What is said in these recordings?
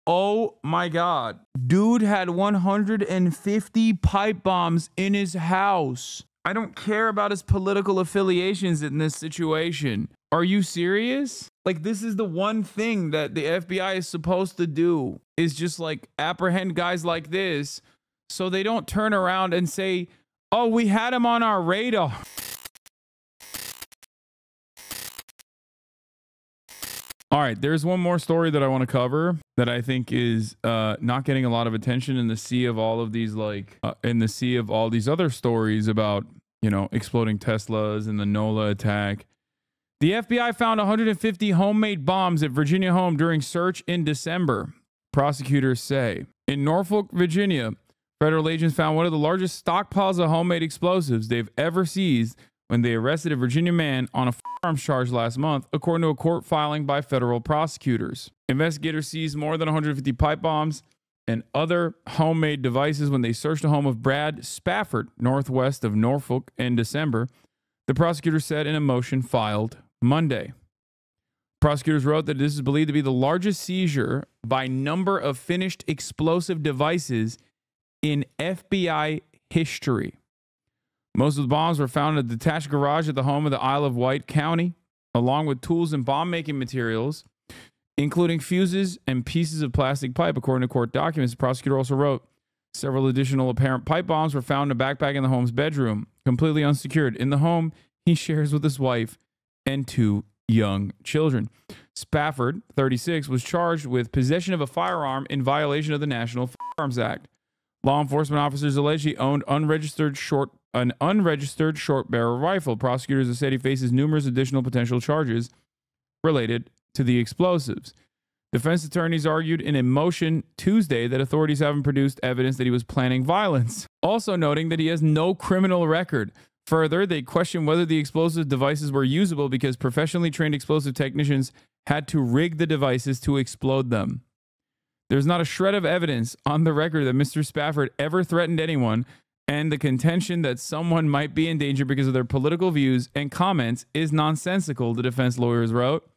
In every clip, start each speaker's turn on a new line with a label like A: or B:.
A: Oh my God. Dude had 150 pipe bombs in his house. I don't care about his political affiliations in this situation. Are you serious? Like, this is the one thing that the FBI is supposed to do, is just like apprehend guys like this so they don't turn around and say, oh, we had him on our radar. All right, there's one more story that I want to cover that I think is not getting a lot of attention in the sea of all of these, like in the sea of all these other stories about, you know, exploding Teslas and the NOLA attack. The FBI found 150 homemade bombs at Virginia home during search in December, prosecutors say. In Norfolk, Virginia, federal agents found one of the largest stockpiles of homemade explosives they've ever seized when they arrested a Virginia man on a firearms charge last month, according to a court filing by federal prosecutors. Investigators seized more than 150 pipe bombs and other homemade devices when they searched the home of Brad Spafford, northwest of Norfolk, in December, the prosecutor said in a motion filed Monday. Prosecutors wrote that this is believed to be the largest seizure by number of finished explosive devices in FBI history. Most of the bombs were found in a detached garage at the home of the Isle of Wight County, along with tools and bomb-making materials, including fuses and pieces of plastic pipe, according to court documents. The prosecutor also wrote, several additional apparent pipe bombs were found in a backpack in the home's bedroom, completely unsecured. In the home he shares with his wife and 2 young children. Spafford, 36, was charged with possession of a firearm in violation of the National Firearms Act. Law enforcement officers allege he owned an unregistered short barrel rifle. Prosecutors have said he faces numerous additional potential charges related to the explosives. Defense attorneys argued in a motion Tuesday that authorities haven't produced evidence that he was planning violence, also noting that he has no criminal record. Further, they questioned whether the explosive devices were usable because professionally trained explosive technicians had to rig the devices to explode them. There's not a shred of evidence on the record that Mr. Spafford ever threatened anyone, and the contention that someone might be in danger because of their political views and comments is nonsensical, the defense lawyers wrote.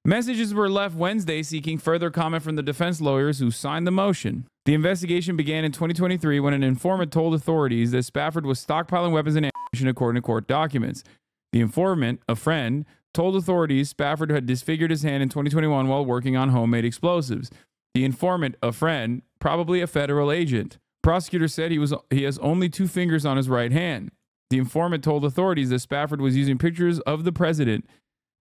A: Messages were left Wednesday seeking further comment from the defense lawyers who signed the motion. The investigation began in 2023 when an informant told authorities that Spafford was stockpiling weapons and ammunition, according to court documents. The informant, a friend, told authorities Spafford had disfigured his hand in 2021 while working on homemade explosives. The informant, a friend, probably a federal agent. Prosecutors said he has only 2 fingers on his right hand. The informant told authorities that Spafford was using pictures of the president,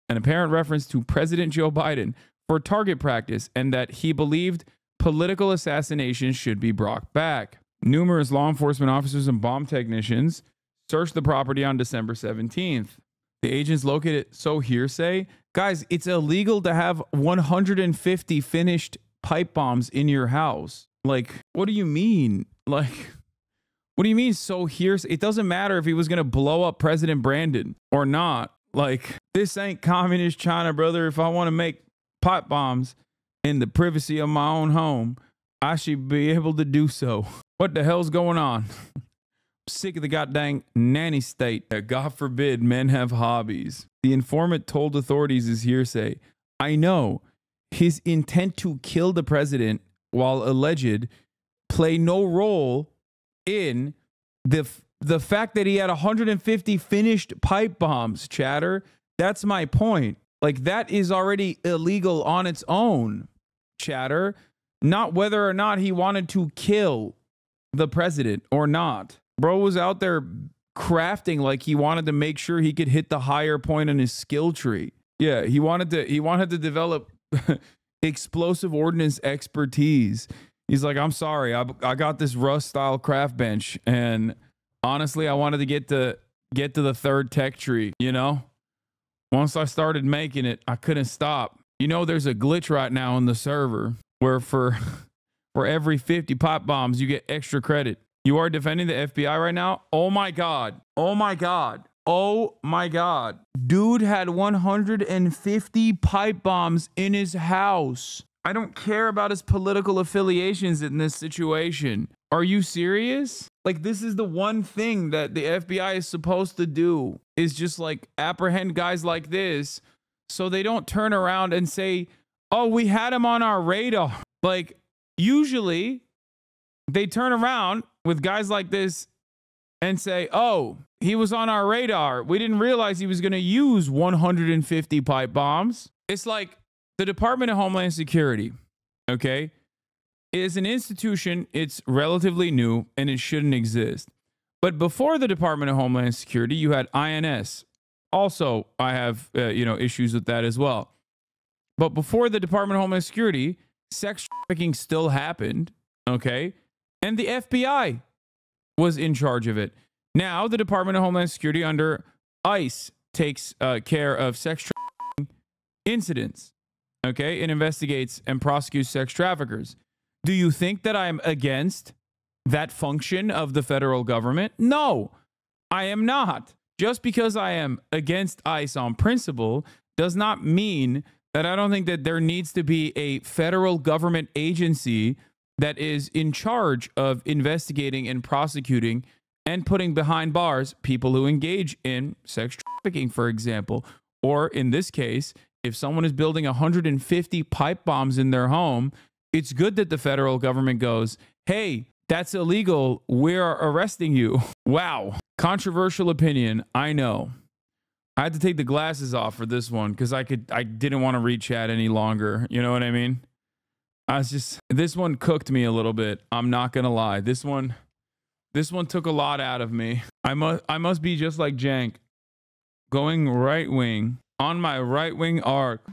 A: an apparent reference to President Joe Biden, for target practice, and that he believed political assassination should be brought back. Numerous law enforcement officers and bomb technicians searched the property on December 17th. The agents located, so hearsay. Guys, it's illegal to have 150 finished pipe bombs in your house. Like, what do you mean? Like, what do you mean so hearsay? It doesn't matter if he was going to blow up President Brandon or not. Like, this ain't communist China, brother. If I want to make pipe bombs in the privacy of my own home, I should be able to do so. What the hell's going on? I'm sick of the goddamn nanny state that, God forbid, men have hobbies. The informant told authorities is hearsay. I know his intent to kill the president, while alleged, play no role in the fact that he had 150 finished pipe bombs, chatter. That's my point. Like, that is already illegal on its own, chatter. Not whether or not he wanted to kill the president or not. Bro was out there crafting like he wanted to make sure he could hit the higher point on his skill tree. Yeah, he wanted to develop explosive ordnance expertise. He's like, I'm sorry, I got this Rust style craft bench, and honestly, I wanted to get to the 3rd tech tree, you know? Once I started making it, I couldn't stop. You know, there's a glitch right now on the server where for every 50 pipe bombs, you get extra credit. You are defending the FBI right now? Oh my God. Oh my God. Oh my God. Dude had 150 pipe bombs in his house. I don't care about his political affiliations in this situation. Are you serious? Like, this is the one thing that the FBI is supposed to do, is just like apprehend guys like this so they don't turn around and say, oh, we had him on our radar. Like, usually they turn around with guys like this and say, oh, he was on our radar. We didn't realize he was going to use 150 pipe bombs. It's like the Department of Homeland Security, okay, is an institution. It's relatively new and it shouldn't exist. But before the Department of Homeland Security, you had INS. Also, I have issues with that as well. But before the Department of Homeland Security, sex trafficking still happened, okay? And the FBI was in charge of it. Now, the Department of Homeland Security under ICE takes care of sex trafficking incidents, okay? And investigates and prosecutes sex traffickers. Do you think that I'm against that function of the federal government? No, I am not. Just because I am against ICE on principle does not mean that I don't think that there needs to be a federal government agency that is in charge of investigating and prosecuting and putting behind bars people who engage in sex trafficking, for example. Or in this case, if someone is building 150 pipe bombs in their home, it's good that the federal government goes, hey, that's illegal. We're arresting you. Wow. Controversial opinion. I know. I had to take the glasses off for this one because I didn't want to read chat any longer. You know what I mean? This one cooked me a little bit. I'm not going to lie. This one took a lot out of me. I must be just like Jank, going right wing on my right wing arc.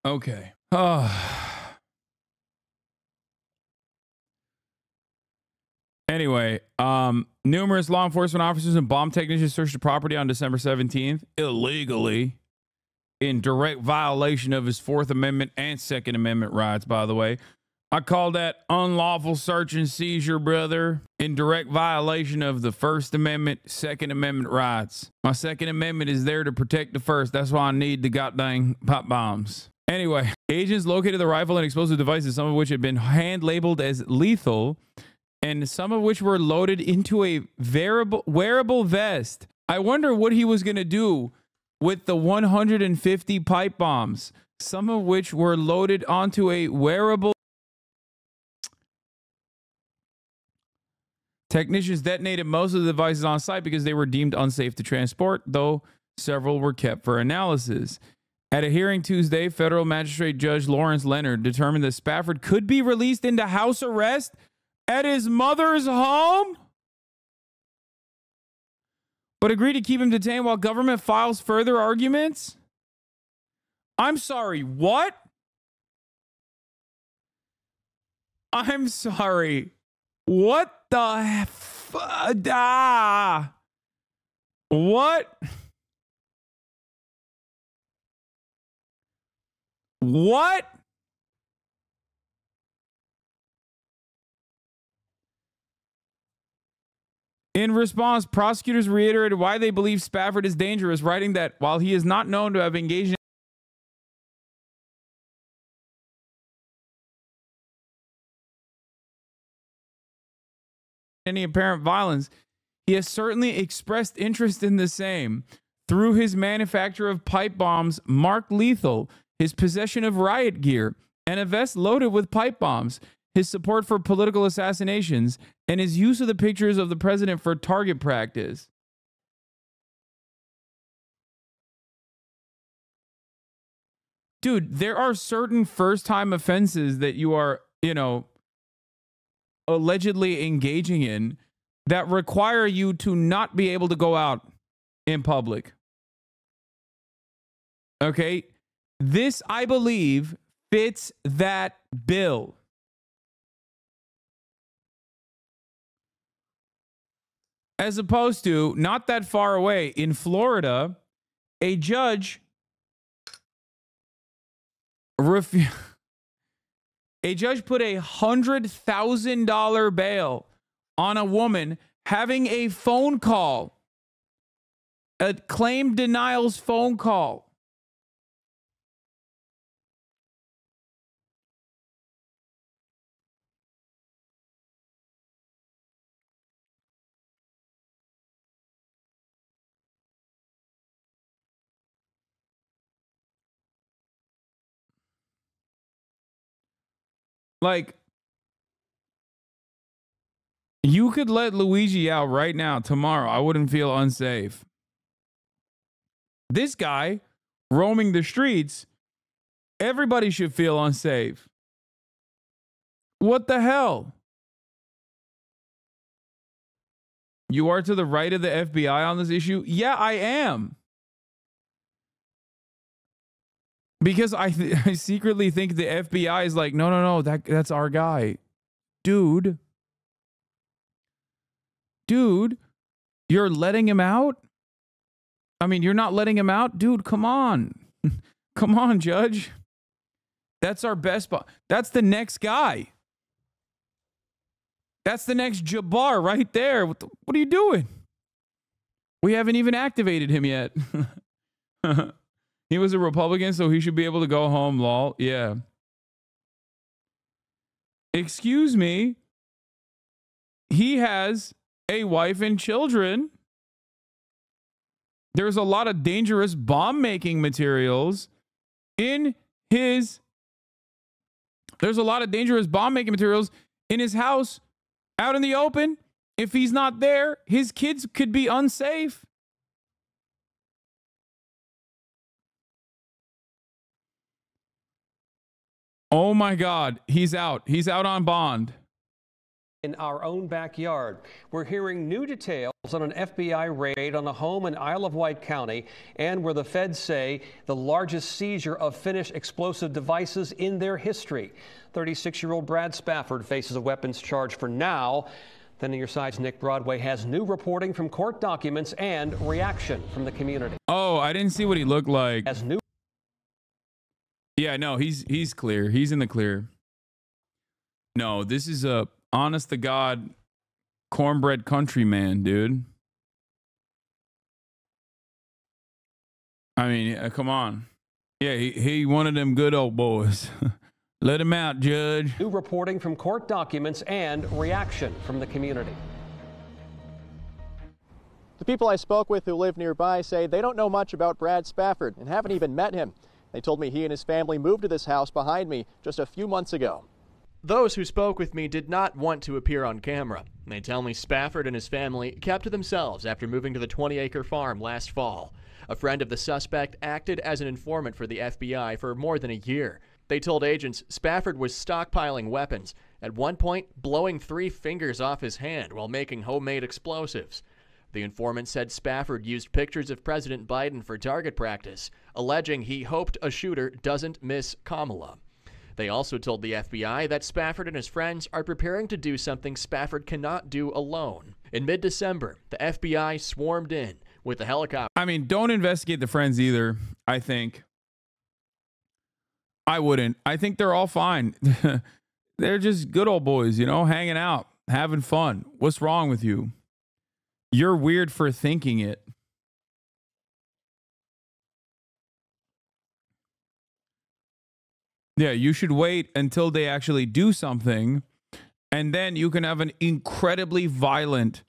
A: Okay. Anyway, numerous law enforcement officers and bomb technicians searched the property on December 17th illegally, in direct violation of his Fourth Amendment and Second Amendment rights, by the way. I call that unlawful search and seizure, brother, in direct violation of the First Amendment, Second Amendment rights. My Second Amendment is there to protect the First. That's why I need the goddamn pop bombs. Anyway, agents located the rifle and explosive devices, some of which had been hand labeled as lethal, and some of which were loaded into a wearable vest. I wonder what he was going to do with the 150 pipe bombs, some of which were loaded onto a wearable. Technicians detonated most of the devices on site because they were deemed unsafe to transport, though several were kept for analysis. At a hearing Tuesday, federal magistrate Judge Lawrence Leonard determined that Spafford could be released into house arrest at his mother's home, but agreed to keep him detained while government files further arguments. I'm sorry, what? I'm sorry. What the what? What? In response, prosecutors reiterated why they believe Spafford is dangerous, writing that while he is not known to have engaged in any apparent violence, he has certainly expressed interest in the same through his manufacture of pipe bombs marked lethal, his possession of riot gear, and a vest loaded with pipe bombs, his support for political assassinations, and his use of the pictures of the president for target practice. Dude, there are certain first-time offenses that you are, allegedly engaging in that require you to not be able to go out in public. Okay? This, I believe, fits that bill. As opposed to, not that far away, in Florida, a judge put a $100,000 bail on a woman having a phone call, a claim denials phone call. Like, you could let Luigi out right now, tomorrow. I wouldn't feel unsafe. This guy roaming the streets, everybody should feel unsafe. What the hell? You are to the right of the FBI on this issue? Yeah, I am. Because I secretly think the FBI is like, no, that's our guy. Dude, you're letting him out? I mean, you're not letting him out? Dude, come on. Come on, Judge. That's our best. That's the next guy. That's the next Jabbar right there. What are you doing? We haven't even activated him yet. He was a Republican, so he should be able to go home, lol. Yeah. Excuse me. He has a wife and children. There's a lot of dangerous bomb-making materials in his... There's a lot of dangerous bomb-making materials in his house out in the open. If he's not there, his kids could be unsafe. Oh my God, he's out. He's out on bond.
B: In our own backyard, we're hearing new details on an FBI raid on a home in Isle of Wight County, and where the feds say the largest seizure of finished explosive devices in their history. 36-year-old Brad Spafford faces a weapons charge for now. Then on your side's Nick Broadway has new reporting from court documents and reaction from the community.
A: Oh, I didn't see what he looked like.
B: As new.
A: Yeah, no, he's clear. He's in the clear. No, this is a honest to God cornbread countryman, dude. I mean, come on. Yeah, he one of them good old boys. Let him out, Judge.
B: New reporting from court documents and reaction from the community.
C: The people I spoke with who live nearby say they don't know much about Brad Spafford and haven't even met him. They told me he and his family moved to this house behind me just a few months ago. Those who spoke with me did not want to appear on camera. They tell me Spafford and his family kept to themselves after moving to the 20-acre farm last fall. A friend of the suspect acted as an informant for the FBI for more than a year. They told agents Spafford was stockpiling weapons, at one point blowing 3 fingers off his hand while making homemade explosives. The informant said Spafford used pictures of President Biden for target practice, alleging he hoped a shooter doesn't miss Kamala. They also told the FBI that Spafford and his friends are preparing to do something Spafford cannot do alone. In mid-December, the FBI swarmed in with a helicopter.
A: I mean, don't investigate the friends either, I think. I wouldn't. I think they're all fine. They're just good old boys, you know, hanging out, having fun. What's wrong with you? You're weird for thinking it. Yeah, you should wait until they actually do something, and then you can have an incredibly violent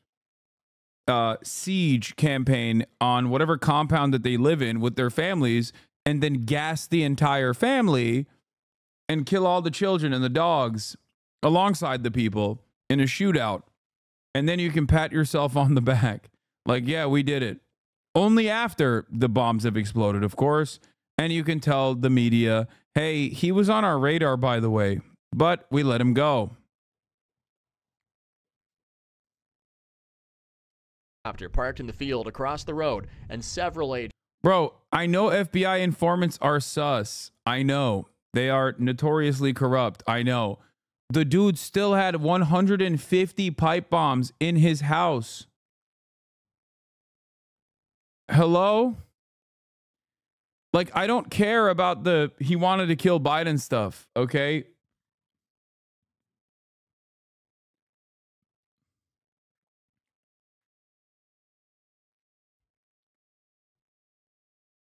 A: siege campaign on whatever compound that they live in with their families, and then gas the entire family and kill all the children and the dogs alongside the people in a shootout. And then you can pat yourself on the back. Like, yeah, we did it. Only after the bombs have exploded, of course. And you can tell the media, hey, he was on our radar, by the way, but we let him go.
C: Parked in the field across the road, and several agents.
A: Bro, I know FBI informants are sus. I know. They are notoriously corrupt. I know. The dude still had 150 pipe bombs in his house. Hello? Like, I don't care about the he wanted to kill Biden stuff, okay?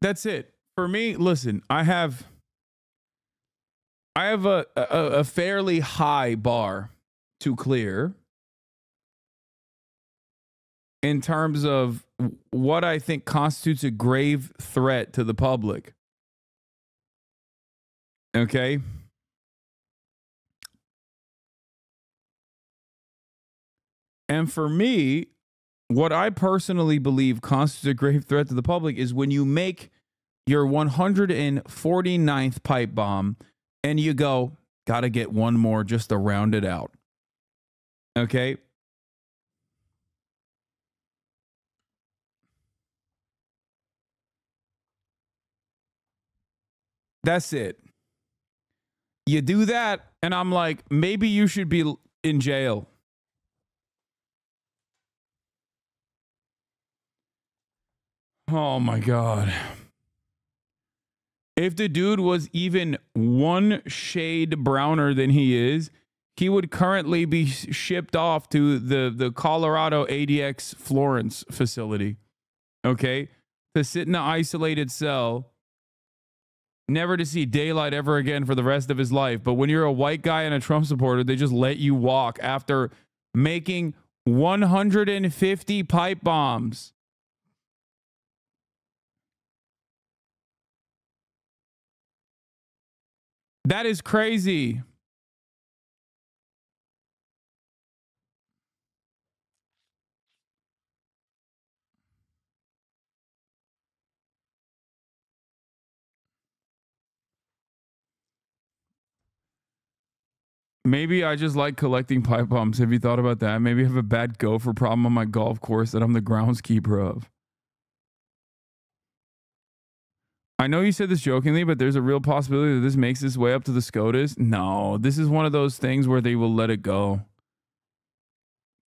A: That's it. For me, listen, I have a fairly high bar to clear in terms of what I think constitutes a grave threat to the public. Okay? And for me, what I personally believe constitutes a grave threat to the public is when you make your 149th pipe bomb and you go, gotta get one more just to round it out. Okay? That's it. You do that, and I'm like, maybe you should be in jail. Oh my God. If the dude was even one shade browner than he is, he would currently be shipped off to the Colorado ADX Florence facility. Okay? To sit in an isolated cell, never to see daylight ever again for the rest of his life. But when you're a white guy and a Trump supporter, they just let you walk after making 150 pipe bombs. That is crazy. Maybe I just like collecting pipe bombs. Have you thought about that? Maybe I have a bad gopher problem on my golf course that I'm the groundskeeper of. I know you said this jokingly, but there's a real possibility that this makes its way up to the SCOTUS. No, this is one of those things where they will let it go.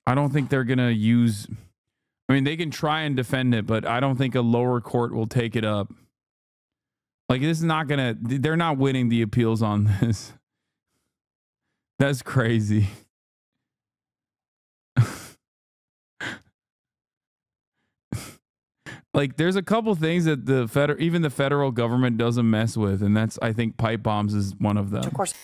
A: I don't think they're going to use... I mean, they can try and defend it, but I don't think a lower court will take it up. Like, this is not going to... They're not winning the appeals on this. That's crazy. Like, there's a couple things that even the federal government doesn't mess with, and that's, I think, pipe bombs is one of them.
D: Of course.